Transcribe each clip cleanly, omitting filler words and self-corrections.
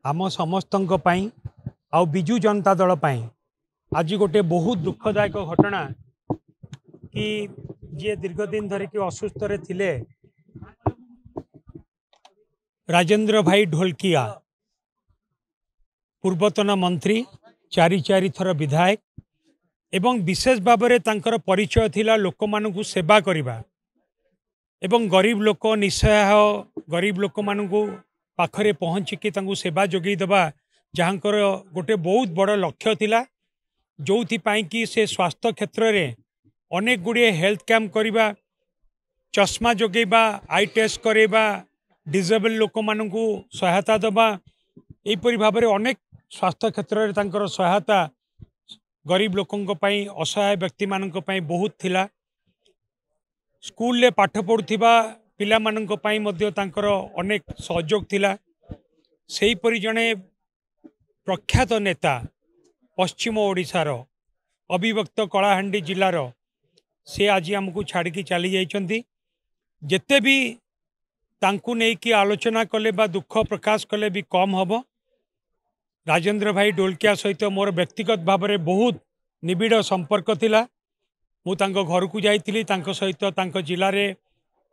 आम समस्तों आउ बिजु जनता दल आज गोटे बहुत दुखदायक घटना कि जी दीर्घ दिन धरिकी असुस्थ थिले राजेंद्र भाई ढोलकिया पूर्वतन मंत्री चारि चारि थर विधायक एवं विशेष भाव में तांकर परिचय थिला लोक मानकु सेवा करिबा एवं गरीब लोक निस्सहाय गरीब लोक मानकु पाखरे पहुँचिकी तांकु सेवा जोगई देबा जहाँकर गोटे बहुत बड़ लक्ष्य थिला जो कि से स्वास्थ्य क्षेत्र में अनेक गुड़िए हेल्थ कैंप करवा चश्मा जोगेबा आई टेस्ट करवा डिजेबल लोक मानकु सहायता देबा एपरि भाव में अनेक स्वास्थ्य क्षेत्र में तांकर सहायता गरीब लोकों पई असहाय व्यक्ति मानक पई बहुत थिला। स्कूल ले पाठ पढ़ुथिबा पिला मानक पई मध्य तांकर अनेक सहयोग थिला। सेही परि जणे प्रख्यात नेता पश्चिम ओडिशार अविभक्त कलाहांडी जिलार से आज आमको छाड़ी चली जाइछंती। जेते भी तांकु नहीं कि आलोचना कले बा दुख प्रकाश कले भी कम हबो। राजेंद्र भाई ढोलकिया सहित मोर व्यक्तिगत भाव में बहुत निबिड़ संपर्क थिला। मु तांको घर को जाइतिली तांको सहित तांको जिले में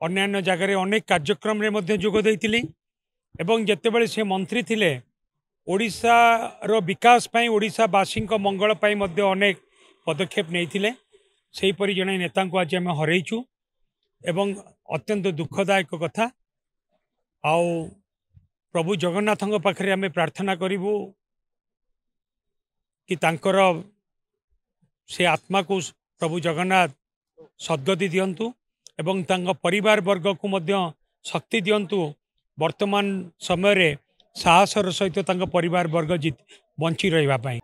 अन्यान्य जगार अनेक कार्यक्रम रे मध्य जोग देइतिली एवं जेतेबेले से मंत्री थिले ओडिशा रो विकास पई ओडिशावासी मंगल पई मध्य अनेक पदक्षेप नहीं से परि जने नेता को आज आम हरइचु एवं अत्यंत दुखदायक कथा। आउ प्रभु जगन्नाथ पाखे आम प्रार्थना करूँ कि तांकर से आत्मा को प्रभु जगन्नाथ सद्गति दियंतु एवं तांको परिवार वर्ग को मध्य शक्ति दियंतु। वर्तमान समय रे साहसर सहित तांको परिवार वर्ग बंची रहिबा पई।